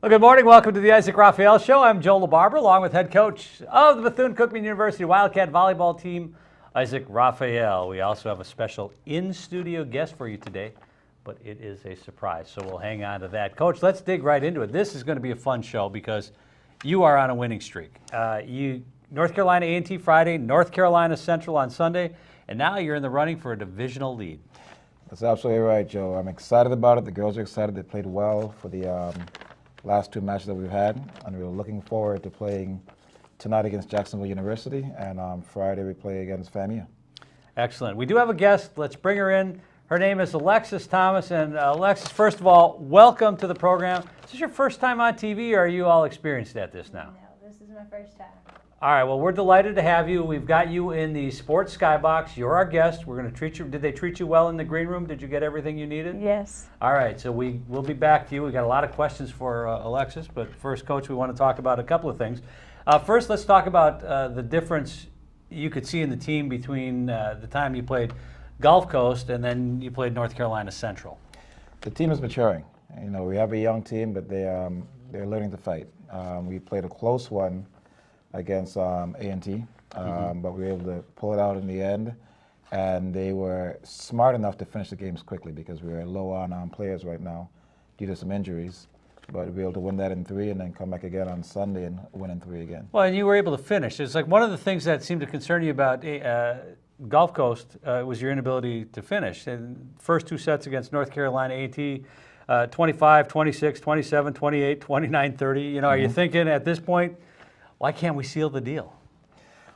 Well, good morning. Welcome to the Raphael Show. I'm Joe LaBarbera, along with head coach of the Bethune-Cookman University Wildcat volleyball team, Raphael. We also have a special in-studio guest for you today, but it is a surprise, so we'll hang on to that. Coach, let's dig right into it. This is going to be a fun show because you are on a winning streak. North Carolina A&T Friday, North Carolina Central on Sunday, and now you're in the running for a divisional lead. That's absolutely right, Joe. I'm excited about it. The girls are excited. They played well for the last two matches that we've had, and we're looking forward to playing tonight against Jacksonville University, and on Friday we play against FAMU. Excellent. We do have a guest. Let's bring her in. Her name is Alexis Thomas, and Alexis, first of all, welcome to the program. Is this your first time on TV, or are you all experienced at this now? No, this is my first time. All right, well, we're delighted to have you. We've got you in the Sports Skybox. You're our guest. We're going to treat you. Did they treat you well in the green room? Did you get everything you needed? Yes. All right, so we'll be back to you. We've got a lot of questions for Alexis, but first, Coach, we want to talk about a couple of things. First, let's talk about the difference you could see in the team between the time you played Gulf Coast and then you played North Carolina Central. The team is maturing. You know, we have a young team, but they're learning to fight. We played a close one against A&T, but we were able to pull it out in the end, and they were smart enough to finish the games quickly because we were low on players right now due to some injuries, but we were able to win that in 3 and then come back again on Sunday and win in 3 again. Well, and you were able to finish. It's like one of the things that seemed to concern you about Gulf Coast was your inability to finish. And first 2 sets against North Carolina A&T, 25, 26, 27, 28, 29, 30. You know, are you thinking at this point, why can't we seal the deal?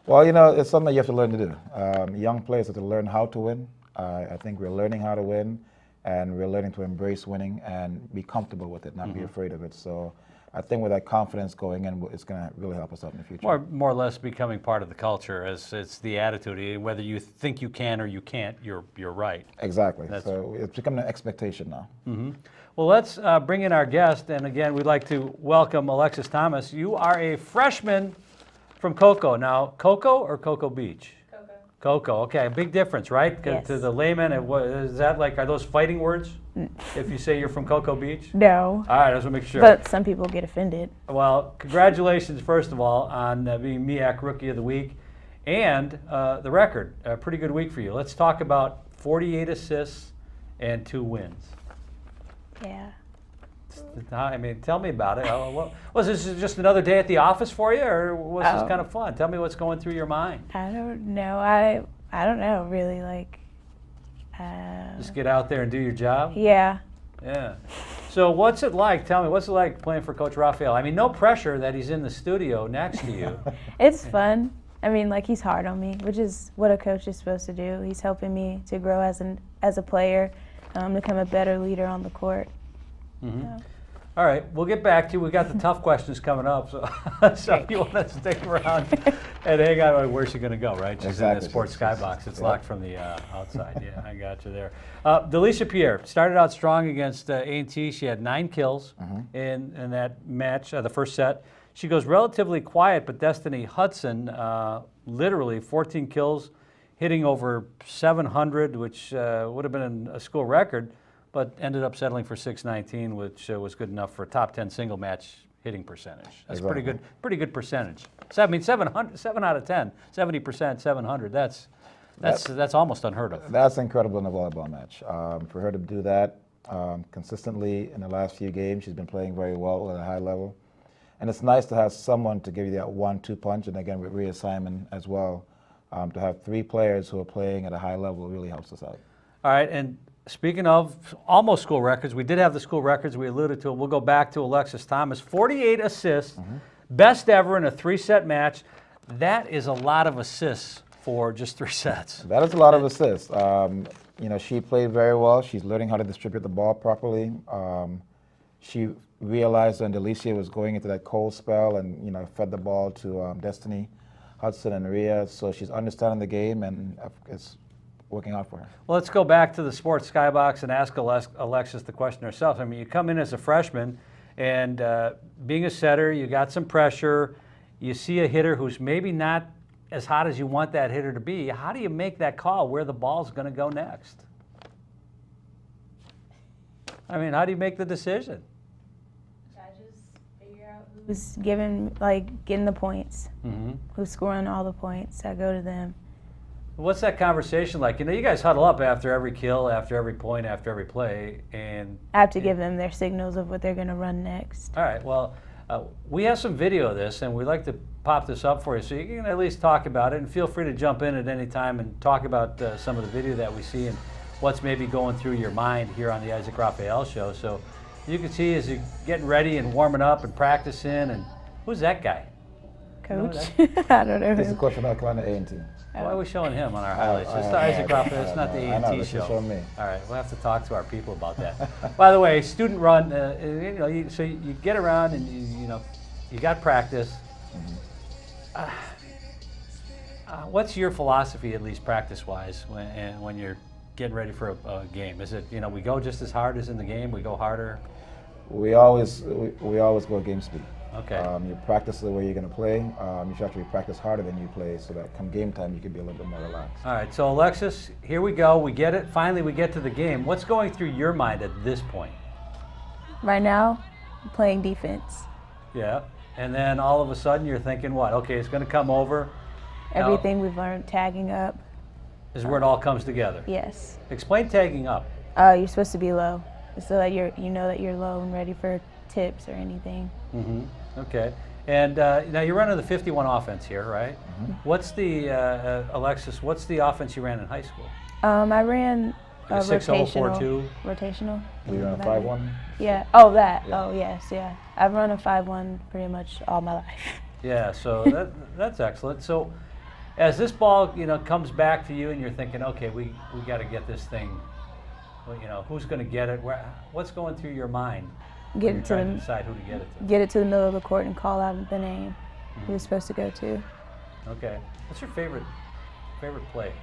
Well, you know, it's something you have to learn to do. Young players have to learn how to win. I think we're learning how to win, and we're learning to embrace winning and be comfortable with it, not be afraid of it. So I think with that confidence going in, it's going to really help us out in the future. More or less becoming part of the culture, as it's the attitude. Whether you think you can or you can't, you're right. Exactly. So it's becoming an expectation now. Well, let's bring in our guest, and again, we'd like to welcome Alexis Thomas. You are a freshman from Cocoa. Now, Cocoa or Cocoa Beach? Cocoa. Cocoa, okay, a big difference, right? Yes. To the layman, is that like, are those fighting words if you say you're from Cocoa Beach? No. All right, I just want to make sure. But some people get offended. Well, congratulations, first of all, on being MEAC Rookie of the Week and the record. A pretty good week for you. Let's talk about 48 assists and 2 wins. Yeah. I mean, tell me about it. Was this just another day at the office for you, or was this kind of fun? Tell me what's going through your mind. I don't know. I don't know, really. Like, Just get out there and do your job? yeah. Yeah. So what's it like? Tell me, what's it like playing for Coach Raphael? I mean, no pressure that he's in the studio next to you. It's fun. I mean, like, he's hard on me, which is what a coach is supposed to do. He's helping me to grow as a player, become a better leader on the court. Yeah. All right, we'll get back to you. We've got the tough questions coming up, so if you want to stick around and hang on, where's she going to go, right? She's in the Sports Skybox. It's locked from the outside. Yeah, I got you there. Delisha Pierre started out strong against A&T. She had 9 kills in that match, the first set. She goes relatively quiet, but Destiny Hudson, literally 14 kills, hitting over 700, which would have been a school record, but ended up settling for 619, which was good enough for a top 10 single match hitting percentage. That's pretty good percentage. I mean, 7 out of 10, 70%, 700. That's almost unheard of. That's incredible in a volleyball match. For her to do that consistently in the last few games, she's been playing very well at a high level. And it's nice to have someone to give you that 1-2 punch, and again with Rhea Simon as well. To have 3 players who are playing at a high level really helps us out. All right, and speaking of almost school records, we did have the school records. We alluded to it. We'll go back to Alexis Thomas. 48 assists, best ever in a 3-set match. That is a lot of assists for just 3 sets. That is a lot of assists. You know, she played very well. She's learning how to distribute the ball properly. She realized when Delisha was going into that cold spell and, you know, fed the ball to Destiny Hudson and Rhea. So she's understanding the game, and it's working out for her. Well, let's go back to the Sports Skybox and ask Alexis the question herself. I mean, you come in as a freshman, and being a setter, you got some pressure. You see a hitter who's maybe not as hot as you want that hitter to be. How do you make that call where the ball's going to go next? I mean, how do you make the decision? Who's getting the points, who's scoring all the points. I go to them. What's that conversation like? You guys huddle up after every kill, after every point, after every play, and I have to give them their signals of what they're going to run next. All right, well, we have some video of this, and we'd like to pop this up for you so you can at least talk about it, and feel free to jump in at any time and talk about some of the video that we see and what's maybe going through your mind here on the Isaac Raphael Show. So you can see as you're getting ready and warming up and practicing, and who's that guy? Coach? I don't know. He's the coach of North Carolina A&T. Why are we showing him on our highlights? It's the Isaac Raphael, it's not the A&T show. Showing me. All right, we'll have to talk to our people about that. By the way, student run, so you get around and you got practice. What's your philosophy, at least practice-wise, when you're getting ready for a game? Is it, we go just as hard as in the game, we go harder? We always go game speed. Okay. You practice the way you're going to play. You should actually practice harder than you play so that come game time you can be a little bit more relaxed. All right, so Alexis, here we go. We get it. Finally, we get to the game. What's going through your mind at this point? Right now, I'm playing defense. Yeah, and then all of a sudden you're thinking what? Okay, it's going to come over. Everything we've learned, tagging up. Is where it all comes together. Yes. Explain tagging up. You're supposed to be low, so that you know that you're low and ready for tips or anything. Okay. And now you're running the 51 offense here, right? What's the Alexis? What's the offense you ran in high school? I ran Like a 6-0-4-2? Rotational. You ran a 5-1? Yeah. Oh, that. Yeah. Oh, yes. Yeah. I've run a 5-1 pretty much all my life. Yeah. So that's excellent. So as this ball comes back to you and you're thinking, okay, we got to get this thing. Well, who's going to get it? What's going through your mind? Get You're trying to decide who to get it to. Get it to the middle of the court and call out the name who it's supposed to go to. Okay. What's your favorite play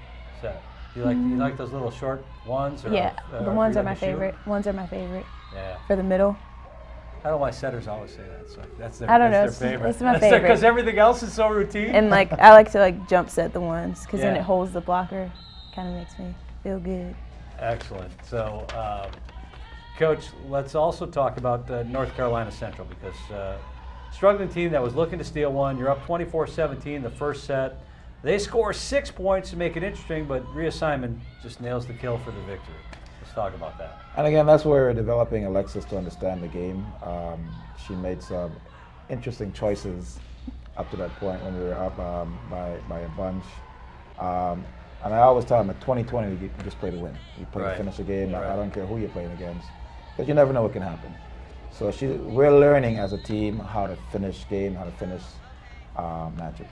set? You like those little short ones? Or, Yeah, the ones you are like my to shoot? favorite. Ones are my favorite. Yeah. For the middle. I don't know why setters always say that. So that's their, I don't know. that's their favorite. It's my favorite. Because everything else is so routine. And I like to jump set the ones because then Yeah. it holds the blocker. Kind of makes me feel good. Excellent. So, Coach, let's also talk about North Carolina Central because struggling team that was looking to steal one. You're up 24-17 the first set. They score 6 points to make it interesting, but Rhea Simon just nails the kill for the victory. Let's talk about that. And again, that's where we're developing Alexis to understand the game. She made some interesting choices up to that point when we were up by a bunch. And I always tell them at 2020, you just play to win. You play to finish a game. Right. I don't care who you're playing against, because you never know what can happen. So we're learning as a team how to finish game, how to finish matches.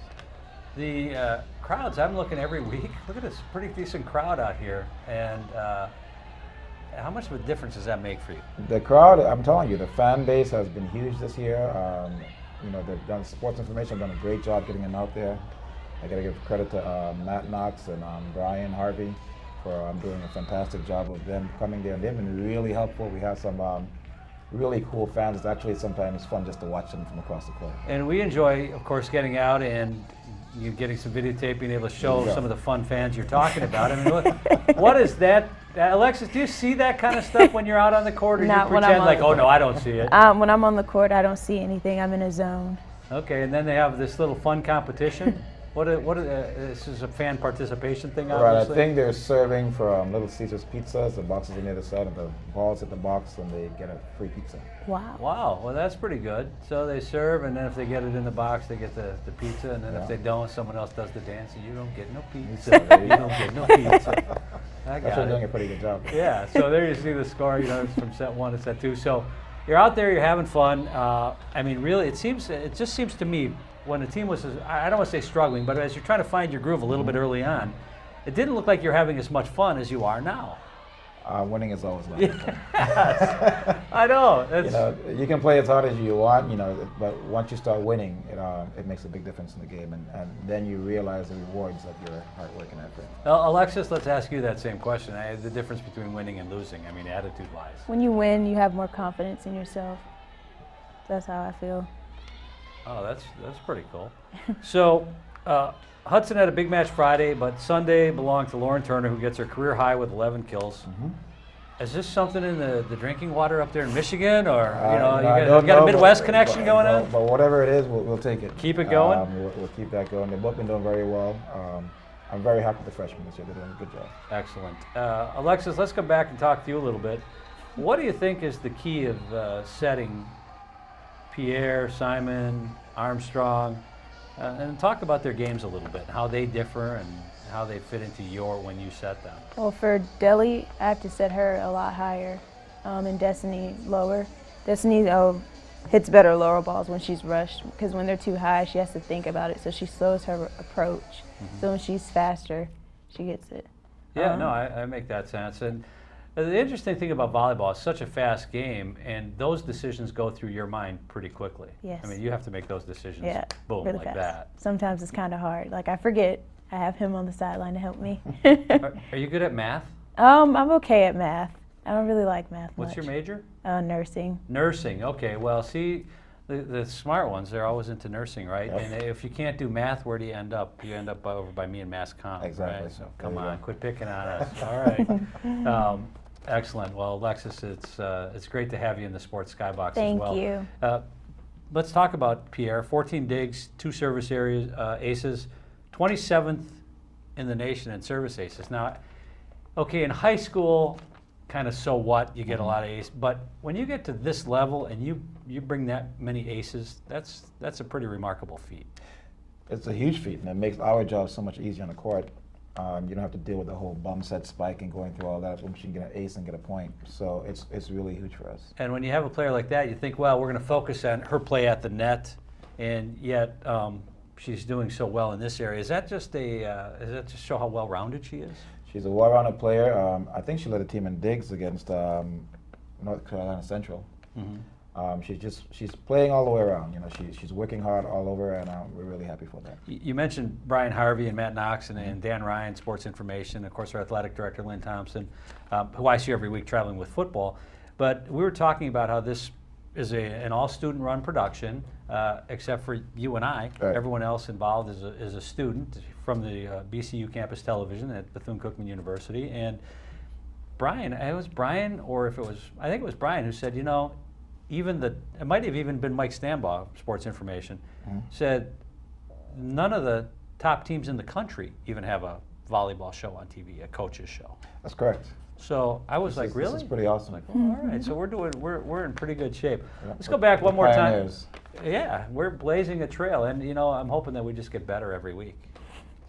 The crowds, I'm looking every week. Look at this pretty decent crowd out here. And how much of a difference does that make for you? The crowd, I'm telling you, the fan base has been huge this year. They've done Sports Information, done a great job getting them out there. I got to give credit to Matt Knox and Brian Harvey for doing a fantastic job of them coming there. And they've been really helpful. We have some really cool fans. It's actually sometimes fun just to watch them from across the court. And we enjoy, of course, getting out and getting some videotape, being able to show some of the fun fans you're talking about. I mean, look, what is that? Alexis, do you see that kind of stuff when you're out on the court, or Not you when I'm pretend on like, the oh court. no, I don't see it? When I'm on the court, I don't see anything. I'm in a zone. Okay, and then they have this little fun competition. This is a fan participation thing, Right, I obviously? think they're serving for Little Caesars pizzas. The boxes on the other side, and the balls at the box, and they get a free pizza. Wow. Wow, well that's pretty good. So they serve, and then if they get it in the box, they get the pizza, and then if they don't, someone else does the dance, and you don't get no pizza. You don't get no pizza. I That's got they're it. doing a pretty good job. Yeah, so there you see the score, it's from set 1 to set 2. So you're out there, you're having fun. I mean, really, it just seems to me, when the team was, I don't want to say struggling, but as you're trying to find your groove a little bit early on, it didn't look like you're having as much fun as you are now. Winning is always a lot of fun. Yes, I know. You can play as hard as you want, but once you start winning, it makes a big difference in the game, and then you realize the rewards of your hard work and effort. Well, Alexis, let's ask you that same question. The difference between winning and losing, I mean, attitude-wise. When you win, you have more confidence in yourself. That's how I feel. Oh, that's pretty cool. So, Hudson had a big match Friday, but Sunday belonged to Lauren Turner, who gets her career high with 11 kills. Is this something in the drinking water up there in Michigan, or No, I you don't got a know, Midwest connection going on? But whatever it is, we'll take it. Keep it going? We'll keep that going. They've both been doing very well. I'm very happy with the freshmen this year. They're doing a good job. Excellent. Alexis, let's come back and talk to you a little bit. What do you think is the key of setting Pierre, Simon, Armstrong, and talk about their games a little bit, how they differ and how they fit into when you set them? Well, for Deli, I have to set her a lot higher, and Destiny lower. Destiny hits better lower balls when she's rushed, because when they're too high, she has to think about it, so she slows her approach. So when she's faster, she gets it. Yeah, no, I make that sense. And the interesting thing about volleyball, it's such a fast game, and those decisions go through your mind pretty quickly. Yes. I mean, you have to make those decisions, boom, really like fast. that. Sometimes it's kind of hard. Like, I forget I have him on the sideline to help me. Are you good at math? I'm okay at math. I don't really like math much. What's your major? Nursing. Nursing, okay. Well, see, the smart ones, they're always into nursing, right? Yep. And if you can't do math, where do you end up? You end up over by me and Mass Comm, Exactly. right? So come There you on, go. quit picking on us. All right. Excellent. Well, Alexis, it's great to have you in the Sports Skybox as well. Thank you. Let's talk about Pierre. 14 digs, 2 service areas, aces, 27th in the nation in service aces. Now, okay, in high school, kind of so what, you get a lot of aces, but when you get to this level and you bring that many aces, that's a pretty remarkable feat. It's a huge feat, and it makes our job so much easier on the court. You don't have to deal with the whole bum set spike and going through all that. Once you can get an ace and get a point, so it's really huge for us. And when you have a player like that, you think, well, we're going to focus on her play at the net, and yet she's doing so well in this area. Is that just does that just show how well-rounded she is? She's a well-rounded player. I think she led the team in digs against North Carolina Central. She's playing all the way around. You know, she's working hard all over, and we're really happy for that. You mentioned Brian Harvey and Matt Knox and Dan Ryan, Sports Information, of course our athletic director Lynn Thompson, who I see every week traveling with football. But we were talking about how this is an all-student run production, except for you and I. Right. Everyone else involved is a student from the BCU campus television at Bethune-Cookman University. And Brian, it was Brian, or if it was, I think it was Brian who said, you know, it might have even been Mike Stambaugh, Sports Information, said none of the top teams in the country even have a volleyball show on TV, a coach's show. That's correct. So I was like, really? This is pretty awesome. Like, oh, all right, so we're in pretty good shape. Let's go back one more time. Pioneers. Yeah, we're blazing a trail, and you know, I'm hoping that we just get better every week.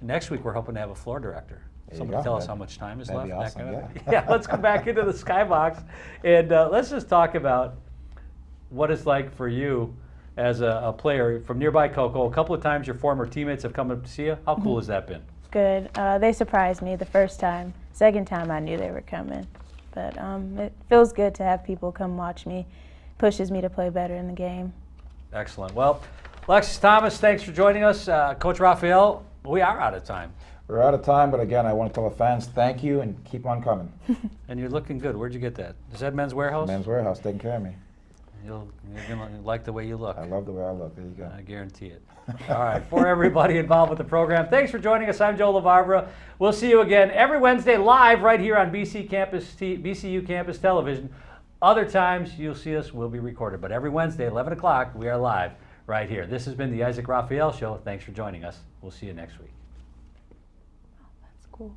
Next week, we're hoping to have a floor director. There you Somebody go. tell us how much time is left. That'd be that awesome, kind of yeah. yeah, let's come back into the skybox, and let's just talk about what it's like for you as a player from nearby Cocoa. A couple of times your former teammates have come up to see you. How cool has that been? Good. They surprised me the first time. Second time, I knew they were coming. But it feels good to have people come watch me. Pushes me to play better in the game. Excellent. Well, Alexis Thomas, thanks for joining us. Coach Raphael, we are out of time. We're out of time, but again, I want to tell the fans thank you and keep on coming. And you're looking good. Where'd you get that? Is that Men's Warehouse? Men's Warehouse taking care of me. You're going to like the way you look. I love the way I look. There you go. I guarantee it. All right, for everybody involved with the program, thanks for joining us. I'm Joe LaBarbera. We'll see you again every Wednesday live right here on BCU Campus Television. Other times you'll see us, we'll be recorded. But every Wednesday, 11 o'clock, we are live right here. This has been the Isaac Raphael Show. Thanks for joining us. We'll see you next week. That's cool.